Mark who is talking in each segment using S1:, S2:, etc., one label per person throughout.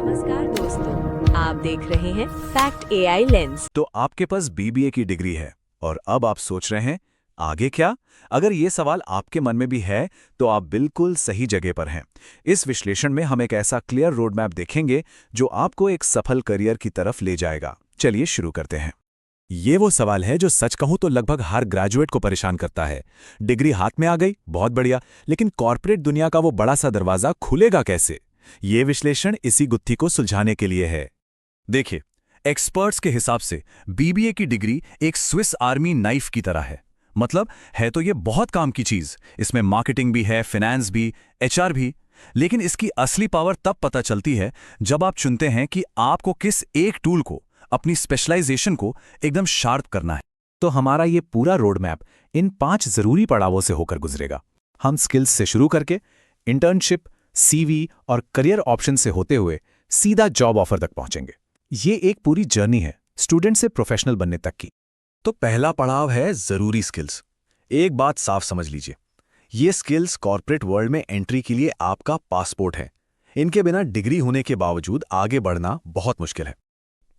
S1: नमस्कार दोस्तों, आप देख रहे हैं फैक्ट एआई लेंस।
S2: तो आपके पास बीबीए की डिग्री है और अब आप सोच रहे हैं आगे क्या? अगर ये सवाल आपके मन में भी है तो आप बिल्कुल सही जगह पर हैं। इस विश्लेषण में हम एक ऐसा क्लियर रोड मैप देखेंगे जो आपको एक सफल करियर की तरफ ले जाएगा। चलिए शुरू करते हैं। ये वो सवाल है जो सच कहूं तो लगभग हर ग्रेजुएट को परेशान करता है। डिग्री हाथ में आ गई, बहुत बढ़िया, लेकिन कॉर्पोरेट दुनिया का वो बड़ा सा दरवाजा खुलेगा कैसे? ये विश्लेषण इसी गुत्थी को सुलझाने के लिए है। देखिए, एक्सपर्ट्स के हिसाब से बीबीए की डिग्री एक स्विस आर्मी नाइफ की तरह है। मतलब है तो ये बहुत काम की चीज, इसमें मार्केटिंग भी है, फाइनेंस भी, एचआर भी। लेकिन इसकी असली पावर तब पता चलती है जब आप चुनते हैं कि आपको किस एक टूल को, अपनी स्पेशलाइजेशन को एकदम शार्प करना है। तो हमारा ये पूरा रोड मैप इन 5 जरूरी पड़ावों से होकर गुजरेगा। हम स्किल्स से शुरू करके इंटर्नशिप, सीवी और करियर ऑप्शन से होते हुए सीधा जॉब ऑफर तक पहुंचेंगे। ये एक पूरी जर्नी है, स्टूडेंट से प्रोफेशनल बनने तक की। तो पहला पड़ाव है जरूरी स्किल्स। एक बात साफ समझ लीजिए, ये स्किल्स कॉर्पोरेट वर्ल्ड में एंट्री के लिए आपका पासपोर्ट है। इनके बिना डिग्री होने के बावजूद आगे बढ़ना बहुत मुश्किल है।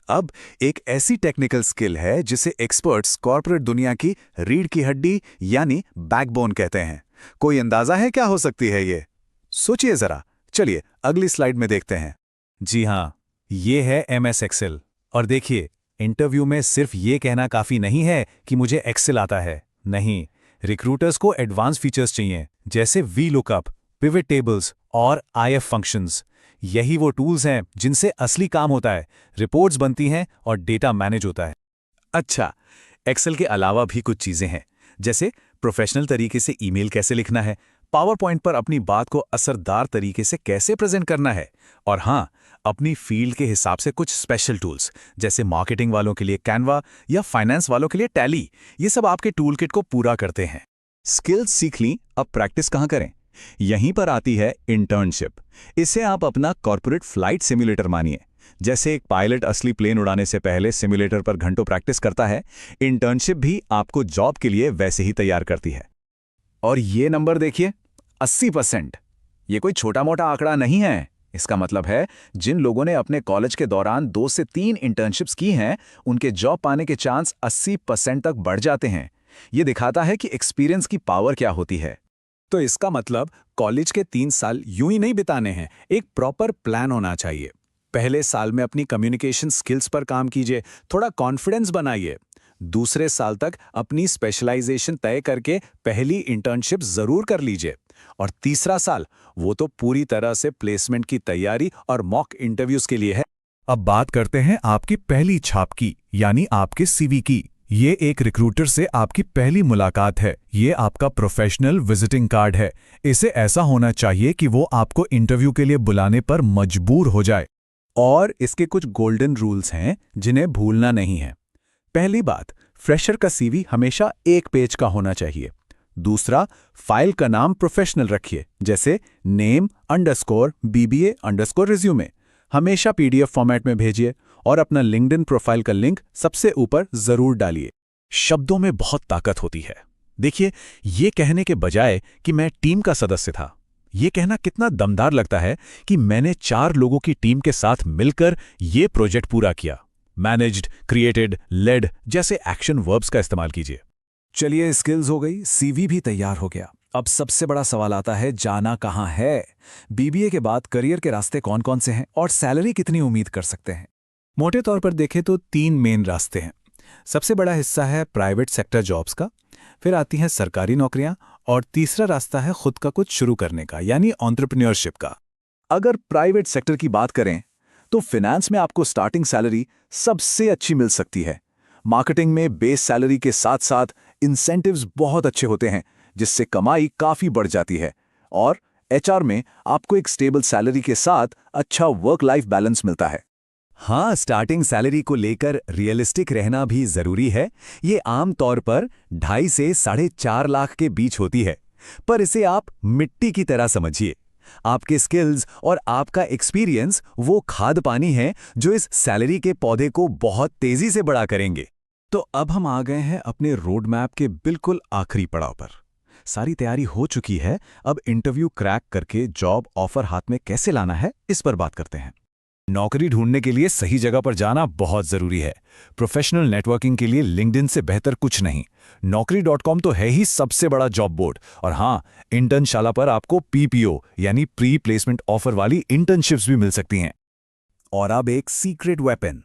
S2: अब एक ऐसी टेक्निकल स्किल है जिसे एक्सपर्ट्स कॉर्पोरेट दुनिया की रीढ़ की हड्डी यानी बैकबोन कहते हैं। कोई अंदाजा है क्या हो सकती है ये? सोचिए जरा। चलिए अगली स्लाइड में देखते हैं। जी हाँ, ये है MS एक्सेल। और देखिए, इंटरव्यू में सिर्फ ये कहना काफी नहीं है कि मुझे एक्सेल आता है। नहीं, रिक्रूटर्स को एडवांस फीचर्स चाहिए, जैसे वी लुकअप, पिवट टेबल्स और IF फंक्शंस। यही वो टूल्स हैं जिनसे असली काम होता है, रिपोर्ट्स बनती हैं और डेटा मैनेज होता है। अच्छा, एक्सेल के अलावा भी कुछ चीजें हैं, जैसे प्रोफेशनल तरीके से ईमेल कैसे लिखना है, पावर पॉइंट पर अपनी बात को असरदार तरीके से कैसे प्रेजेंट करना है, और हाँ, अपनी फील्ड के हिसाब से कुछ स्पेशल टूल्स, जैसे मार्केटिंग वालों के लिए कैनवा या फाइनेंस वालों के लिए टैली। ये सब आपके टूल किट को पूरा करते हैं। स्किल्स सीख ली, अब प्रैक्टिस कहाँ करें? यहीं पर आती है इंटर्नशिप। इसे आप अपना कॉर्पोरेट फ्लाइट सिम्युलेटर मानिए। जैसे एक पायलट असली प्लेन उड़ाने से पहले सिम्युलेटर पर घंटों प्रैक्टिस करता है, इंटर्नशिप भी आपको जॉब के लिए वैसे ही तैयार करती है। और ये नंबर देखिए, 80%। ये कोई छोटा मोटा आंकड़ा नहीं है। इसका मतलब है जिन लोगों ने अपने कॉलेज के दौरान 2 से 3 इंटर्नशिप्स की हैं, उनके जॉब पाने के चांस 80% तक बढ़ जाते हैं। ये दिखाता है कि एक्सपीरियंस की पावर क्या होती है। तो इसका मतलब कॉलेज के 3 साल यूं ही नहीं बिताने हैं, एक प्रॉपर प्लान होना चाहिए। पहले साल में अपनी कम्युनिकेशन स्किल्स पर काम कीजिए, थोड़ा कॉन्फिडेंस बनाइए। दूसरे साल तक अपनी स्पेशलाइजेशन तय करके पहली इंटर्नशिप जरूर कर लीजिए। और तीसरा साल, वो तो पूरी तरह से प्लेसमेंट की तैयारी और मॉक इंटरव्यूज के लिए है। अब बात करते हैं आपकी पहली छाप की, यानी आपके सीवी की। ये एक रिक्रूटर से आपकी पहली मुलाकात है। ये आपका प्रोफेशनल विजिटिंग कार्ड है। इसे ऐसा होना चाहिए कि वो आपको इंटरव्यू के लिए बुलाने पर मजबूर हो जाए। और इसके कुछ गोल्डन रूल्स हैं जिन्हें भूलना नहीं है। पहली बात, फ्रेशर का सीवी हमेशा एक पेज का होना चाहिए। दूसरा, फाइल का नाम प्रोफेशनल रखिए, जैसे name_BBA_resume। हमेशा PDF फॉर्मेट में भेजिए और अपना लिंक्डइन प्रोफाइल का लिंक सबसे ऊपर जरूर डालिए। शब्दों में बहुत ताकत होती है। देखिए, ये कहने के बजाय कि मैं टीम का सदस्य था, ये कहना कितना दमदार लगता है कि मैंने 4 लोगों की टीम के साथ मिलकर ये प्रोजेक्ट पूरा किया। मैनेज्ड, क्रिएटेड, लेड जैसे एक्शन वर्ब्स का इस्तेमाल कीजिए। चलिए, स्किल्स हो गई, सीवी भी तैयार हो गया। अब सबसे बड़ा सवाल आता है, जाना कहाँ है? बीबीए के बाद करियर के रास्ते कौन कौन से हैं और सैलरी कितनी उम्मीद कर सकते हैं? मोटे तौर पर देखें तो 3 मेन रास्ते हैं। सबसे बड़ा हिस्सा है प्राइवेट सेक्टर जॉब्स का, फिर आती हैं सरकारी नौकरियां, और तीसरा रास्ता है खुद का कुछ शुरू करने का, यानी एंटरप्रेन्योरशिप का। अगर प्राइवेट सेक्टर की बात करें तो फाइनेंस में आपको स्टार्टिंग सैलरी सबसे अच्छी मिल सकती है। मार्केटिंग में बेस सैलरी के साथ साथ इंसेंटिव्स बहुत अच्छे होते हैं, जिससे कमाई काफी बढ़ जाती है। और एचआर में आपको एक स्टेबल सैलरी के साथ अच्छा वर्क लाइफ बैलेंस मिलता है। हाँ, स्टार्टिंग सैलरी को लेकर रियलिस्टिक रहना भी जरूरी है। ये आम तौर पर 2.5 से 4.5 लाख के बीच होती है, पर इसे आप मिट्टी की तरह समझिए। आपके स्किल्स और आपका एक्सपीरियंस वो खाद पानी है जो इस सैलरी के पौधे को बहुत तेजी से बड़ा करेंगे। तो अब हम आ गए हैं अपने रोड मैप के बिल्कुल आखिरी पड़ाव पर। सारी तैयारी हो चुकी है, अब इंटरव्यू क्रैक करके जॉब ऑफर हाथ में कैसे लाना है, इस पर बात करते हैं। नौकरी ढूंढने के लिए सही जगह पर जाना बहुत जरूरी है। प्रोफेशनल नेटवर्किंग के लिए लिंक्डइन से बेहतर कुछ नहीं। Naukri.com तो है ही सबसे बड़ा जॉब बोर्ड। और हाँ, इंटर्नशाला पर आपको PPO यानी प्री प्लेसमेंट ऑफर वाली इंटर्नशिप्स भी मिल सकती हैं। और अब एक सीक्रेट वेपन,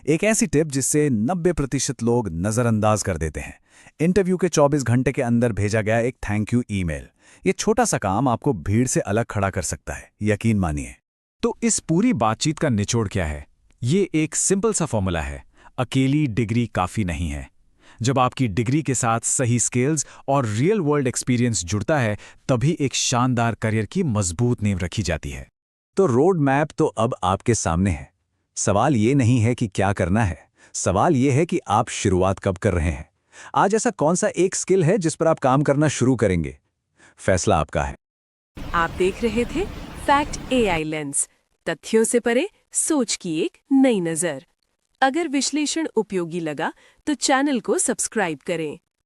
S2: एक ऐसी टिप जिससे 90% लोग नजरअंदाज कर देते हैं। इंटरव्यू के 24 घंटे के अंदर भेजा गया एक थैंक यू ईमेल। ये छोटा सा काम आपको भीड़ से अलग खड़ा कर सकता है, यकीन मानिए।
S3: तो इस पूरी बातचीत का निचोड़ क्या है? ये एक सिंपल सा फॉर्मूला है। अकेली डिग्री काफी नहीं है। जब आपकी डिग्री के साथ सही स्किल्स और रियल वर्ल्ड एक्सपीरियंस जुड़ता है, तभी एक शानदार करियर की मजबूत नींव रखी जाती है।
S2: तो रोड मैप तो अब आपके सामने है। सवाल ये नहीं है कि क्या करना है, सवाल ये है कि आप शुरुआत कब कर रहे हैं। आज ऐसा कौन सा एक स्किल है जिस पर आप काम करना शुरू करेंगे? फैसला आपका है।
S1: आप देख रहे थे फैक्ट AI लेंस, तथ्यों से परे सोच की एक नई नजर। अगर विश्लेषण उपयोगी लगा तो चैनल को सब्सक्राइब करें।